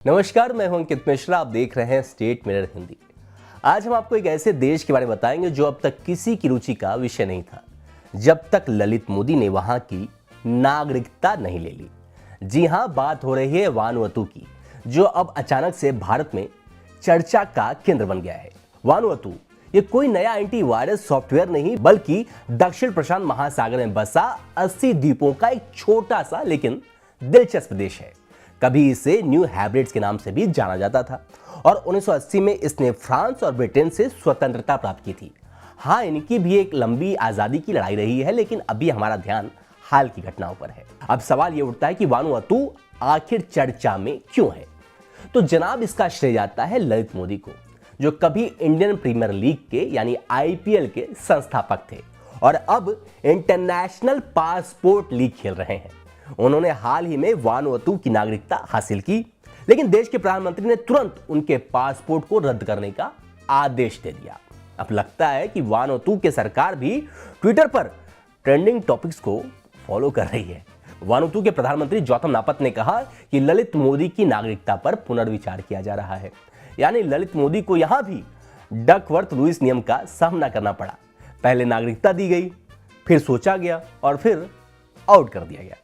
नमस्कार, मैं हूं अंकित मिश्रा। आप देख रहे हैं स्टेट मिरर हिंदी। आज हम आपको एक ऐसे देश के बारे में बताएंगे जो अब तक किसी की रुचि का विषय नहीं था, जब तक ललित मोदी ने वहां की नागरिकता नहीं ले ली। जी हां, बात हो रही है वानुअतु की, जो अब अचानक से भारत में चर्चा का केंद्र बन गया है। वानुअतु ये कोई नया एंटीवायरस सॉफ्टवेयर नहीं, बल्कि दक्षिण प्रशांत महासागर में बसा 80 द्वीपों का एक छोटा सा लेकिन दिलचस्प देश है। कभी इसे न्यू हेब्रिड्स के नाम से भी जाना जाता था और 1980 में इसने फ्रांस और ब्रिटेन से स्वतंत्रता प्राप्त की थी। हाँ, इनकी भी एक लंबी आजादी की लड़ाई रही है, लेकिन अभी हमारा ध्यान हाल की घटनाओं पर है। अब सवाल यह उठता है कि वानुअतु आखिर चर्चा में क्यों है? तो जनाब, इसका श्रेय जाता है ललित मोदी को, जो कभी इंडियन प्रीमियर लीग के यानी IPL के संस्थापक थे और अब इंटरनेशनल पासपोर्ट लीग खेल रहे हैं। उन्होंने हाल ही में वानुअतु की नागरिकता हासिल की, लेकिन देश के प्रधानमंत्री ने तुरंत उनके पासपोर्ट को रद्द करने का आदेश दे दिया। अब लगता है कि वानुअतु की सरकार भी ट्विटर पर ट्रेंडिंग टॉपिक्स को फॉलो कर रही है। वानुअतु के प्रधानमंत्री गौतम नापत ने कहा कि ललित मोदी की नागरिकता पर पुनर्विचार किया जा रहा है, यानी ललित मोदी को यहां भी डकवर्थ लुईस नियम का सामना करना पड़ा। पहले नागरिकता दी गई, फिर सोचा गया और फिर आउट कर दिया गया।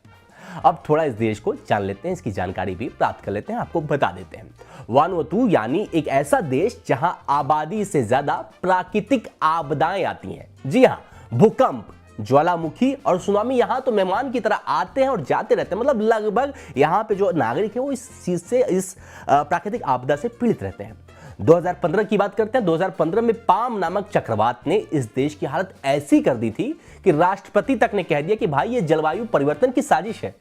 अब थोड़ा इस देश को जान लेते हैं, इसकी जानकारी भी प्राप्त कर लेते हैं, आपको बता देते हैं। वानुअतु यानी एक ऐसा देश जहां आबादी से ज्यादा प्राकृतिक आपदाएं आती हैं। जी हां, भूकंप, ज्वालामुखी और सुनामी यहां तो मेहमान की तरह आते हैं और जाते रहते हैं। मतलब लगभग यहां पे जो नागरिक है वो इस चीज से, इस प्राकृतिक आपदा से पीड़ित रहते हैं। 2015 की बात करते हैं। 2015 में पाम नामक चक्रवात ने इस देश की हालत ऐसी कर दी थी कि राष्ट्रपति तक ने कह दिया कि भाई ये जलवायु परिवर्तन की साजिश है।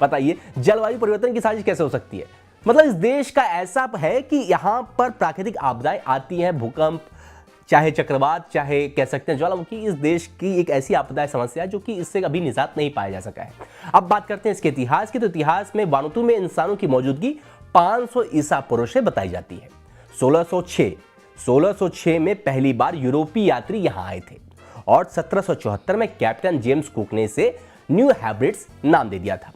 बताइए, जलवायु परिवर्तन की साजिश कैसे हो सकती है? मतलब इस देश का ऐसा है कि यहां पर प्राकृतिक आपदाएं आती हैं, भूकंप, चाहे चक्रवात, चाहे कह सकते हैं ज्वालामुखी। इस देश की एक ऐसी आपदा समस्या जो कि इससे कभी निजात नहीं पाया जा सका है। अब बात करते हैं इसके इतिहास की। तो इतिहास में वानुअतु में इंसानों की मौजूदगी 500 ईसा पूर्व से बताई जाती है। 1606 में पहली बार यूरोपीय यात्री यहां आए थे और 1774 में कैप्टन जेम्स कुक ने इसे न्यू हेब्रिड्स नाम दे दिया था।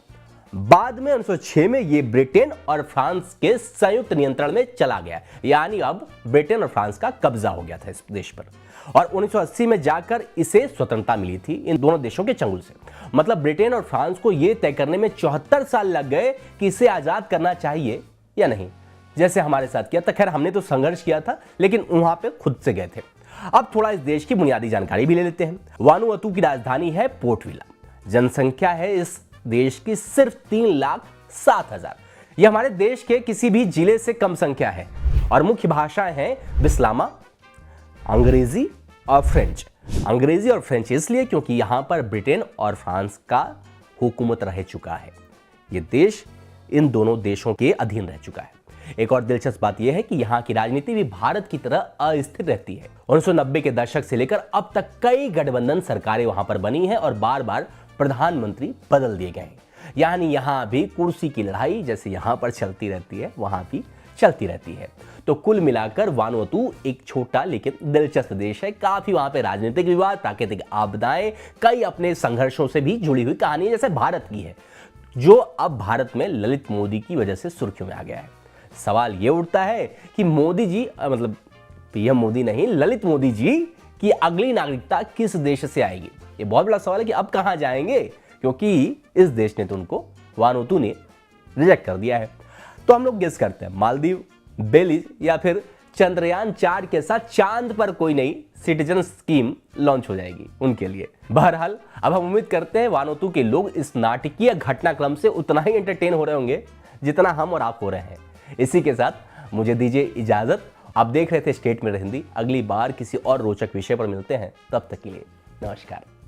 बाद में 1906 में यह ब्रिटेन और फ्रांस के संयुक्त नियंत्रण में चला गया, यानी अब ब्रिटेन और फ्रांस का कब्जा हो गया था इस देश पर। और 1980 में जाकर इसे स्वतंत्रता मिली थी इन दोनों देशों के चंगुल से। मतलब ब्रिटेन और फ्रांस को यह तय करने में 74 साल लग गए कि इसे आजाद करना चाहिए या नहीं, जैसे हमारे साथ किया था। खैर, हमने तो संघर्ष किया था, लेकिन वहां पे खुद से गए थे। अब थोड़ा इस देश की बुनियादी जानकारी भी ले लेते हैं। वानुअतु की राजधानी है पोर्ट विला। जनसंख्या है इस देश की सिर्फ 3,07,000। यह हमारे देश के किसी भी जिले से कम संख्या है और मुख्य भाषाएं हैं बिस्लामा, अंग्रेजी और फ्रेंच। अंग्रेजी और फ्रेंच इसलिए क्योंकि यहां पर ब्रिटेन और फ्रांस का हुकूमत रह चुका है। यह देश इन दोनों देशों के अधीन रह चुका है। एक और दिलचस्प बात यह है कि यहाँ की राजनीति भी भारत की तरह अस्थिर रहती है। 1990 के दशक से लेकर अब तक कई गठबंधन सरकारें वहां पर बनी हैं और बार बार प्रधानमंत्री बदल दिए गए हैं। यानी यहाँ भी कुर्सी की लड़ाई जैसे यहाँ पर चलती रहती है, वहां भी चलती रहती है। तो कुल मिलाकर वानुअतु एक छोटा लेकिन दिलचस्प देश है। काफी वहां पे राजनीतिक विवाद, प्राकृतिक आपदाएं, कई अपने संघर्षों से भी जुड़ी हुई कहानी जैसे भारत की है, जो अब भारत में ललित मोदी की वजह से सुर्खियों में आ गया है। सवाल यह उठता है कि मोदी जी, मतलब PM मोदी नहीं, ललित मोदी जी की अगली नागरिकता किस देश से आएगी? ये बहुत बड़ा सवाल है कि अब कहां जाएंगे, क्योंकि इस देश ने तो उनको, वानुअतु ने रिजेक्ट कर दिया है। तो हम लोग गेस करते हैं मालदीव, बेलीज या फिर चंद्रयान 4 के साथ चांद पर कोई नई सिटीजन स्कीम लॉन्च हो जाएगी उनके लिए। बहरहाल, अब हम उम्मीद करते हैं वानुअतु के लोग इस नाटकीय घटनाक्रम से उतना ही एंटरटेन हो रहे होंगे जितना हम और आप हो रहे हैं। इसी के साथ मुझे दीजिए इजाजत। आप देख रहे थे स्टेट मिरर हिंदी। अगली बार किसी और रोचक विषय पर मिलते हैं, तब तक के लिए नमस्कार।